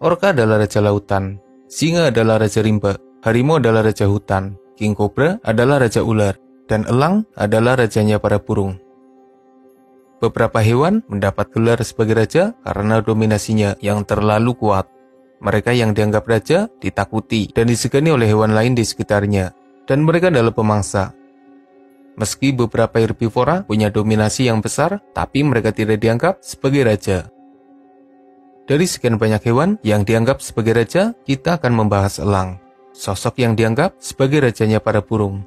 Orca adalah raja lautan, singa adalah raja rimba, harimau adalah raja hutan, king cobra adalah raja ular, dan elang adalah rajanya para burung. Beberapa hewan mendapat gelar sebagai raja karena dominasinya yang terlalu kuat. Mereka yang dianggap raja ditakuti dan disegani oleh hewan lain di sekitarnya, dan mereka adalah pemangsa. Meski beberapa herbivora punya dominasi yang besar, tapi mereka tidak dianggap sebagai raja. Dari sekian banyak hewan yang dianggap sebagai raja, kita akan membahas elang, sosok yang dianggap sebagai rajanya para burung.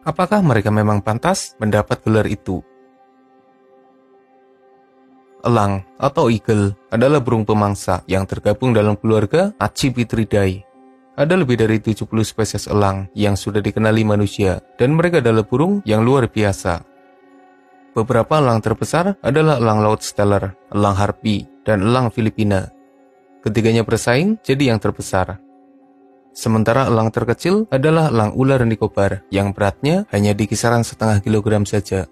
Apakah mereka memang pantas mendapat gelar itu? Elang atau eagle adalah burung pemangsa yang tergabung dalam keluarga Accipitridae. Ada lebih dari 70 spesies elang yang sudah dikenali manusia, dan mereka adalah burung yang luar biasa. Beberapa elang terbesar adalah elang laut Steller, elang Harpy, dan elang Filipina. Ketiganya bersaing jadi yang terbesar. Sementara elang terkecil adalah elang ular Nicobar yang beratnya hanya di kisaran setengah kilogram saja.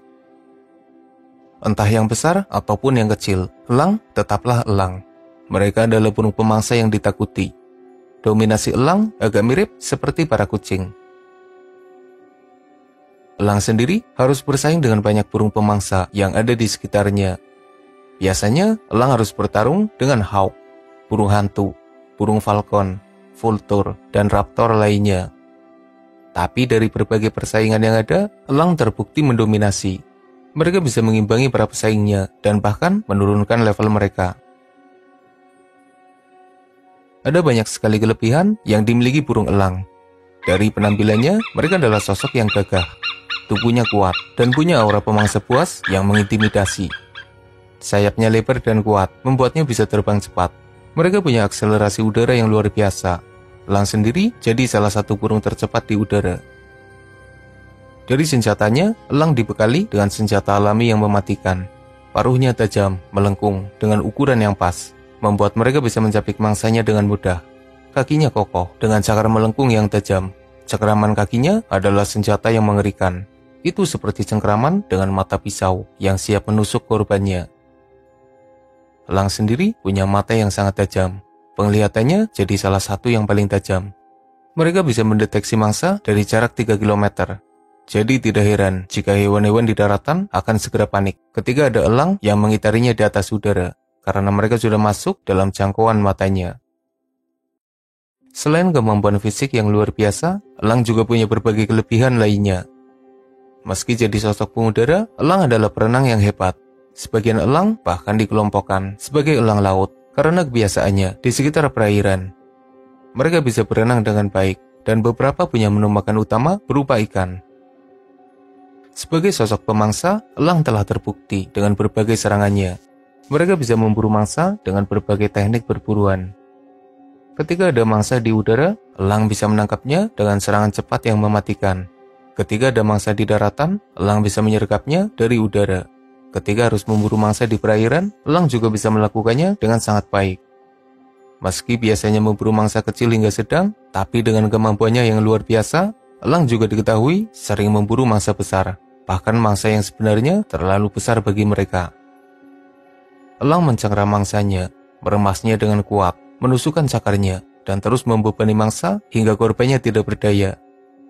Entah yang besar ataupun yang kecil, elang tetaplah elang. Mereka adalah burung pemangsa yang ditakuti. Dominasi elang agak mirip seperti para kucing. Elang sendiri harus bersaing dengan banyak burung pemangsa yang ada di sekitarnya. Biasanya, elang harus bertarung dengan hawk, burung hantu, burung falcon, vultur, dan raptor lainnya. Tapi dari berbagai persaingan yang ada, elang terbukti mendominasi. Mereka bisa mengimbangi para pesaingnya dan bahkan menurunkan level mereka. Ada banyak sekali kelebihan yang dimiliki burung elang. Dari penampilannya, mereka adalah sosok yang gagah, tubuhnya kuat, dan punya aura pemangsa puas yang mengintimidasi. Sayapnya lebar dan kuat, membuatnya bisa terbang cepat. Mereka punya akselerasi udara yang luar biasa. Elang sendiri jadi salah satu burung tercepat di udara. Dari senjatanya, elang dibekali dengan senjata alami yang mematikan. Paruhnya tajam, melengkung, dengan ukuran yang pas, membuat mereka bisa mencapik mangsanya dengan mudah. Kakinya kokoh, dengan cakar melengkung yang tajam. Cengkraman kakinya adalah senjata yang mengerikan. Itu seperti cengkraman dengan mata pisau yang siap menusuk korbannya. Elang sendiri punya mata yang sangat tajam. Penglihatannya jadi salah satu yang paling tajam. Mereka bisa mendeteksi mangsa dari jarak 3 km. Jadi tidak heran jika hewan-hewan di daratan akan segera panik ketika ada elang yang mengitarinya di atas udara, karena mereka sudah masuk dalam jangkauan matanya. Selain kemampuan fisik yang luar biasa, elang juga punya berbagai kelebihan lainnya. Meski jadi sosok pengudara, elang adalah perenang yang hebat. Sebagian elang bahkan dikelompokkan sebagai elang laut karena kebiasaannya di sekitar perairan. Mereka bisa berenang dengan baik, dan beberapa punya menu makan utama berupa ikan. Sebagai sosok pemangsa, elang telah terbukti dengan berbagai serangannya. Mereka bisa memburu mangsa dengan berbagai teknik perburuan. Ketika ada mangsa di udara, elang bisa menangkapnya dengan serangan cepat yang mematikan. Ketika ada mangsa di daratan, elang bisa menyergapnya dari udara. Ketika harus memburu mangsa di perairan, elang juga bisa melakukannya dengan sangat baik. Meski biasanya memburu mangsa kecil hingga sedang, tapi dengan kemampuannya yang luar biasa, elang juga diketahui sering memburu mangsa besar, bahkan mangsa yang sebenarnya terlalu besar bagi mereka. Elang mencengkram mangsanya, meremasnya dengan kuat, menusukkan cakarnya, dan terus membebani mangsa hingga korbannya tidak berdaya.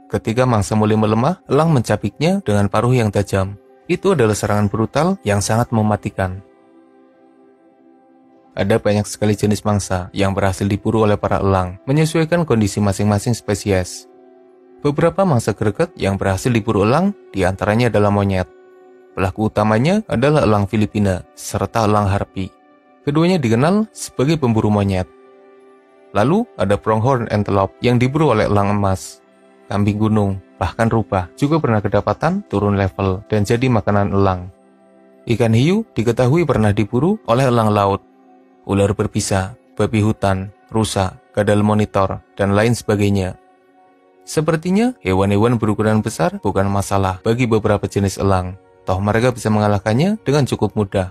Ketika mangsa mulai melemah, elang mencapiknya dengan paruh yang tajam. Itu adalah serangan brutal yang sangat mematikan. Ada banyak sekali jenis mangsa yang berhasil diburu oleh para elang, menyesuaikan kondisi masing-masing spesies. Beberapa mangsa greget yang berhasil diburu elang, diantaranya adalah monyet. Pelaku utamanya adalah elang Filipina, serta elang Harpy. Keduanya dikenal sebagai pemburu monyet. Lalu ada pronghorn antelope yang diburu oleh elang emas. Kambing gunung, bahkan rubah juga pernah kedapatan turun level dan jadi makanan elang. Ikan hiu diketahui pernah diburu oleh elang laut. Ular berbisa, babi hutan, rusa, kadal monitor, dan lain sebagainya. Sepertinya hewan-hewan berukuran besar bukan masalah bagi beberapa jenis elang. Toh mereka bisa mengalahkannya dengan cukup mudah.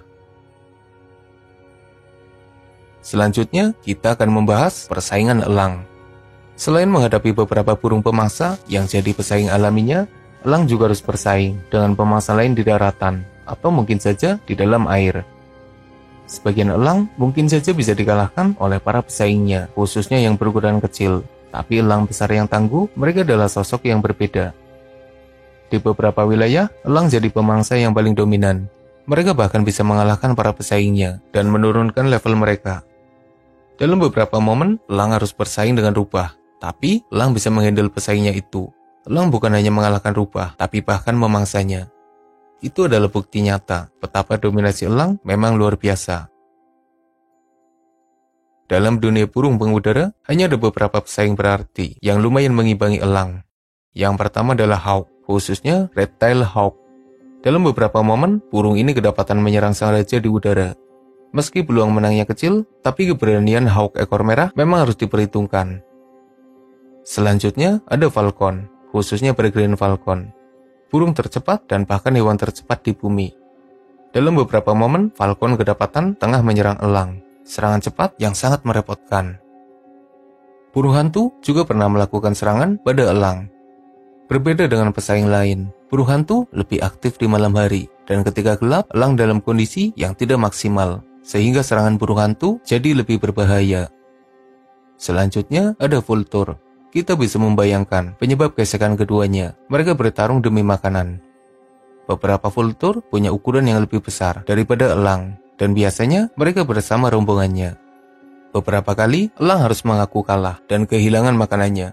Selanjutnya, kita akan membahas persaingan elang. Selain menghadapi beberapa burung pemangsa yang jadi pesaing alaminya, elang juga harus bersaing dengan pemangsa lain di daratan, atau mungkin saja di dalam air. Sebagian elang mungkin saja bisa dikalahkan oleh para pesaingnya, khususnya yang berukuran kecil. Tapi elang besar yang tangguh, mereka adalah sosok yang berbeda. Di beberapa wilayah, elang jadi pemangsa yang paling dominan. Mereka bahkan bisa mengalahkan para pesaingnya dan menurunkan level mereka. Dalam beberapa momen, elang harus bersaing dengan rubah. Tapi, elang bisa menghandle pesaingnya itu. Elang bukan hanya mengalahkan rubah, tapi bahkan memangsanya. Itu adalah bukti nyata betapa dominasi elang memang luar biasa. Dalam dunia burung pengudara, hanya ada beberapa pesaing berarti yang lumayan mengimbangi elang. Yang pertama adalah hawk, khususnya red-tailed hawk. Dalam beberapa momen, burung ini kedapatan menyerang sang raja di udara. Meski peluang menangnya kecil, tapi keberanian hawk ekor merah memang harus diperhitungkan. Selanjutnya ada falcon, khususnya peregrine falcon. Burung tercepat dan bahkan hewan tercepat di bumi. Dalam beberapa momen, falcon kedapatan tengah menyerang elang. Serangan cepat yang sangat merepotkan. Burung hantu juga pernah melakukan serangan pada elang. Berbeda dengan pesaing lain, burung hantu lebih aktif di malam hari, dan ketika gelap, elang dalam kondisi yang tidak maksimal, sehingga serangan burung hantu jadi lebih berbahaya. Selanjutnya ada vultur. Kita bisa membayangkan penyebab gesekan keduanya. Mereka bertarung demi makanan. Beberapa vultur punya ukuran yang lebih besar daripada elang, dan biasanya mereka bersama rombongannya. Beberapa kali, elang harus mengaku kalah dan kehilangan makanannya.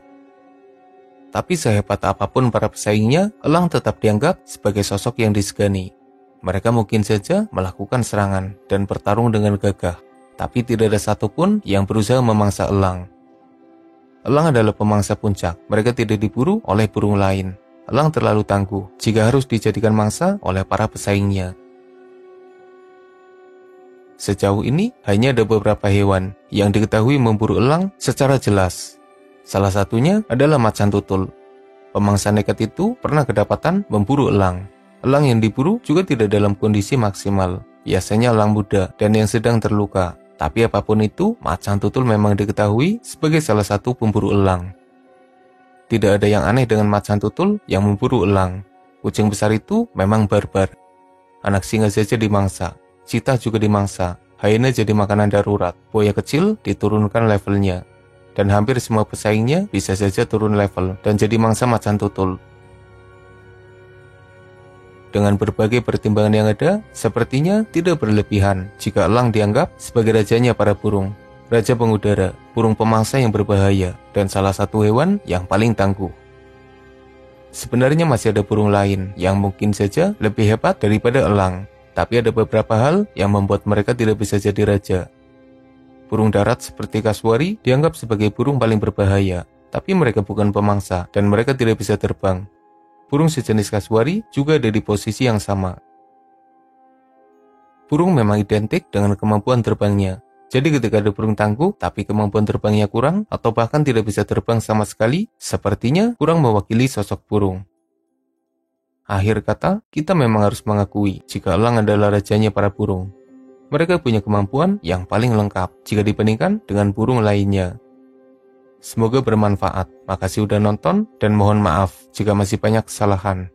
Tapi sehebat apapun para pesaingnya, elang tetap dianggap sebagai sosok yang disegani. Mereka mungkin saja melakukan serangan dan bertarung dengan gagah, tapi tidak ada satupun yang berusaha memangsa elang. Elang adalah pemangsa puncak, mereka tidak diburu oleh burung lain. Elang terlalu tangguh jika harus dijadikan mangsa oleh para pesaingnya. Sejauh ini, hanya ada beberapa hewan yang diketahui memburu elang secara jelas. Salah satunya adalah macan tutul. Pemangsa nekat itu pernah kedapatan memburu elang. Elang yang diburu juga tidak dalam kondisi maksimal, biasanya elang muda dan yang sedang terluka. Tapi apapun itu, macan tutul memang diketahui sebagai salah satu pemburu elang. Tidak ada yang aneh dengan macan tutul yang memburu elang. Kucing besar itu memang barbar. Anak singa saja dimangsa, cheetah juga dimangsa, hyena jadi makanan darurat, buaya kecil diturunkan levelnya, dan hampir semua pesaingnya bisa saja turun level dan jadi mangsa macan tutul. Dengan berbagai pertimbangan yang ada, sepertinya tidak berlebihan jika elang dianggap sebagai rajanya para burung, raja pengudara, burung pemangsa yang berbahaya, dan salah satu hewan yang paling tangguh. Sebenarnya masih ada burung lain yang mungkin saja lebih hebat daripada elang, tapi ada beberapa hal yang membuat mereka tidak bisa jadi raja. Burung darat seperti kasuari dianggap sebagai burung paling berbahaya, tapi mereka bukan pemangsa dan mereka tidak bisa terbang. Burung sejenis kasuari juga ada di posisi yang sama. Burung memang identik dengan kemampuan terbangnya. Jadi ketika ada burung tangguh tapi kemampuan terbangnya kurang atau bahkan tidak bisa terbang sama sekali, sepertinya kurang mewakili sosok burung. Akhir kata, kita memang harus mengakui jika elang adalah rajanya para burung. Mereka punya kemampuan yang paling lengkap jika dibandingkan dengan burung lainnya. Semoga bermanfaat. Makasih udah nonton dan mohon maaf jika masih banyak kesalahan.